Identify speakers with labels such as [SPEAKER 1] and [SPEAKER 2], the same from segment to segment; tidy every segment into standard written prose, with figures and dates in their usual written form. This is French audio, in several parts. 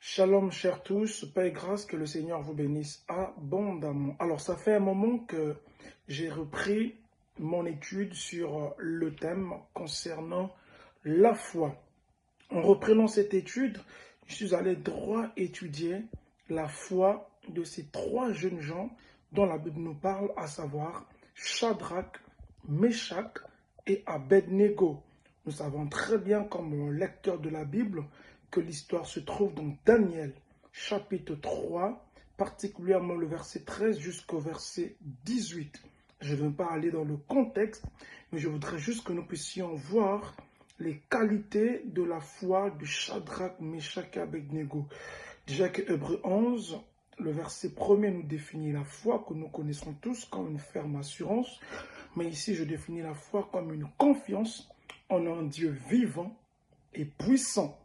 [SPEAKER 1] Shalom, chers tous, paix et grâce, que le Seigneur vous bénisse abondamment. Alors, ça fait un moment que j'ai repris mon étude sur le thème concernant la foi. En reprenant cette étude, je suis allé droit étudier la foi de ces trois jeunes gens dont la Bible nous parle, à savoir Shadrach, Meshach et Abednego. Nous savons très bien, comme lecteur de la Bible, que l'histoire se trouve dans Daniel, chapitre 3, particulièrement le verset 13 jusqu'au verset 18. Je ne vais pas aller dans le contexte, mais je voudrais juste que nous puissions voir les qualités de la foi de Shadrach, Meshach et Abednego. Déjà que Hébreux 11, le verset 1er nous définit la foi que nous connaissons tous comme une ferme assurance, mais ici je définis la foi comme une confiance en un Dieu vivant et puissant.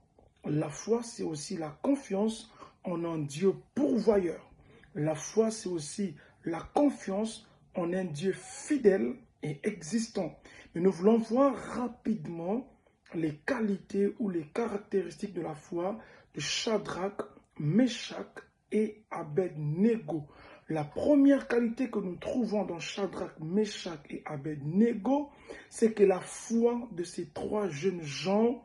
[SPEAKER 1] La foi, c'est aussi la confiance en un Dieu pourvoyeur. La foi, c'est aussi la confiance en un Dieu fidèle et existant. Mais nous voulons voir rapidement les qualités ou les caractéristiques de la foi de Shadrach, Meshach et Abednego. La première qualité que nous trouvons dans Shadrach, Meshach et Abednego, c'est que la foi de ces trois jeunes gens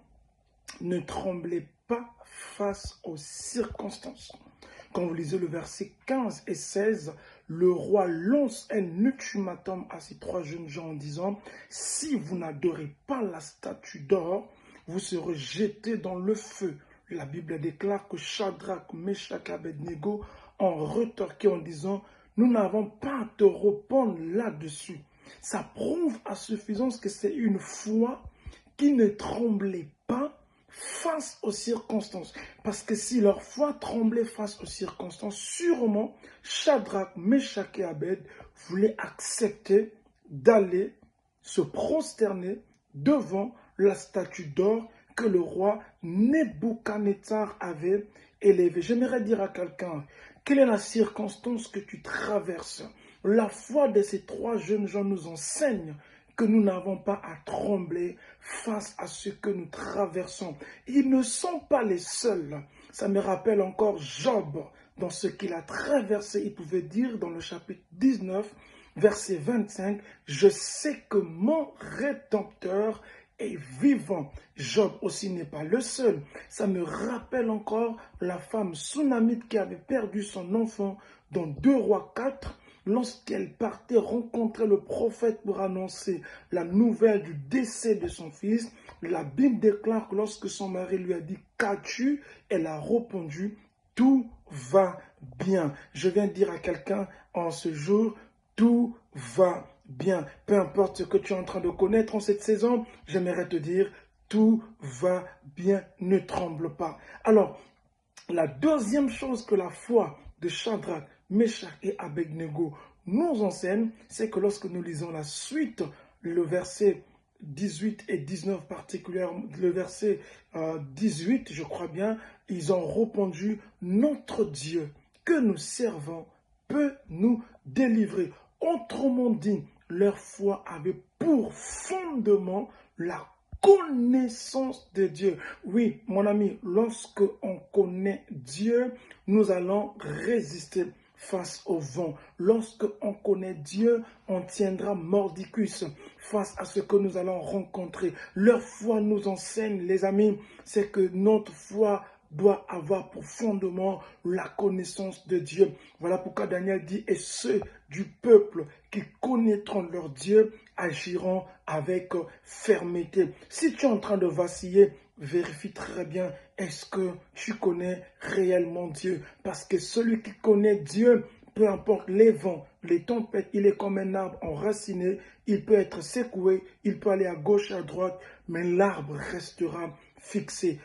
[SPEAKER 1] ne tremblait pas face aux circonstances. Quand vous lisez le verset 15 et 16, le roi lance un ultimatum à ces trois jeunes gens en disant « Si vous n'adorez pas la statue d'or, vous serez jetés dans le feu. » La Bible déclare que Shadrach, Meshach et Abednego ont retorqué en disant « Nous n'avons pas à te répondre là-dessus. » Ça prouve à suffisance que c'est une foi qui ne tremblait pas face aux circonstances. Parce que si leur foi tremblait face aux circonstances, sûrement Shadrach, Meshach et Abed voulaient accepter d'aller se prosterner devant la statue d'or que le roi Nebuchadnezzar avait élevée. J'aimerais dire à quelqu'un, quelle est la circonstance que tu traverses? La foi de ces trois jeunes gens nous enseigne que nous n'avons pas à trembler face à ce que nous traversons. Ils ne sont pas les seuls. Ça me rappelle encore Job, dans ce qu'il a traversé. Il pouvait dire dans le chapitre 19, verset 25, « Je sais que mon Rédempteur est vivant. » Job aussi n'est pas le seul. Ça me rappelle encore la femme Sunamite qui avait perdu son enfant dans 2 Rois 4, lorsqu'elle partait rencontrer le prophète pour annoncer la nouvelle du décès de son fils. La Bible déclare que lorsque son mari lui a dit « Qu'as-tu » elle a répondu « Tout va bien ». Je viens de dire à quelqu'un en ce jour « Tout va bien ». Peu importe ce que tu es en train de connaître en cette saison, j'aimerais te dire « Tout va bien, ne tremble pas ». Alors, la deuxième chose que la foi de Shadrach, Meshach et Abednego nous enseigne, c'est que lorsque nous lisons la suite, le verset 18 et 19 particulièrement, le verset 18, je crois bien, ils ont répondu « Notre Dieu que nous servons peut nous délivrer ». Autrement dit, leur foi avait pour fondement la connaissance de Dieu. Oui, mon ami, lorsque on connaît Dieu, nous allons résister face au vent. Lorsque on connaît Dieu, on tiendra mordicus face à ce que nous allons rencontrer. Leur foi nous enseigne, les amis, c'est que notre foi doit avoir pour fondement la connaissance de Dieu. Voilà pourquoi Daniel dit « Et ceux du peuple qui connaîtront leur Dieu agiront avec fermeté. » Si tu es en train de vaciller, vérifie très bien, est-ce que tu connais réellement Dieu? Parce que celui qui connaît Dieu, peu importe les vents, les tempêtes, il est comme un arbre enraciné, il peut être secoué, il peut aller à gauche, à droite, mais l'arbre restera fixé.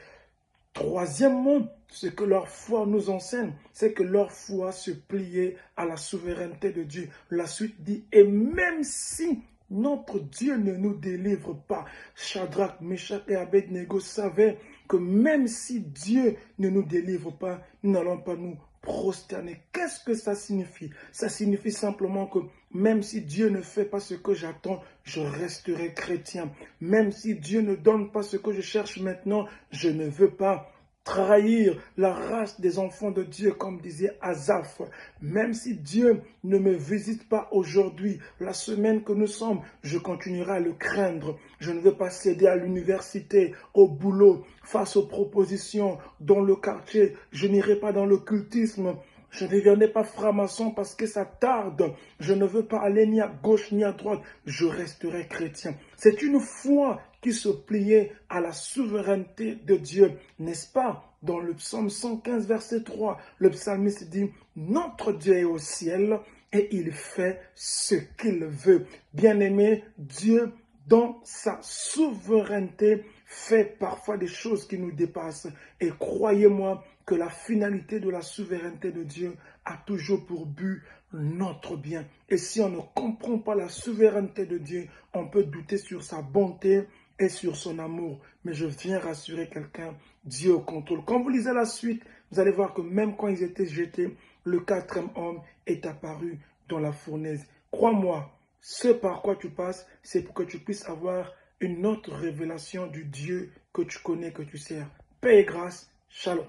[SPEAKER 1] Troisièmement, ce que leur foi nous enseigne, c'est que leur foi se pliait à la souveraineté de Dieu. La suite dit, et même si notre Dieu ne nous délivre pas, Shadrach, Meshach et Abednego savaient que même si Dieu ne nous délivre pas, nous n'allons pas nous prosterner. Qu'est-ce que ça signifie? Ça signifie simplement que même si Dieu ne fait pas ce que j'attends, je resterai chrétien. Même si Dieu ne donne pas ce que je cherche maintenant, je ne veux pas trahir la race des enfants de Dieu, comme disait Asaph. Même si Dieu ne me visite pas aujourd'hui, la semaine que nous sommes, je continuerai à le craindre. Je ne veux pas céder à l'université, au boulot, face aux propositions, dans le quartier. Je n'irai pas dans l'occultisme. Je ne deviendrai pas franc-maçon parce que ça tarde. Je ne veux pas aller ni à gauche ni à droite. Je resterai chrétien. C'est une foi qui se pliait à la souveraineté de Dieu. N'est-ce pas? Dans le psaume 115, verset 3, le psalmiste dit, « Notre Dieu est au ciel et il fait ce qu'il veut. » Bien-aimé, Dieu, dans sa souveraineté, fait parfois des choses qui nous dépassent. Et croyez-moi que la finalité de la souveraineté de Dieu a toujours pour but notre bien. Et si on ne comprend pas la souveraineté de Dieu, on peut douter sur sa bonté et sur son amour. Mais je viens rassurer quelqu'un, Dieu au contrôle. Quand vous lisez la suite, vous allez voir que même quand ils étaient jetés, le quatrième homme est apparu dans la fournaise. Crois-moi, ce par quoi tu passes, c'est pour que tu puisses avoir une autre révélation du Dieu que tu connais, que tu sers. Paix et grâce, shalom.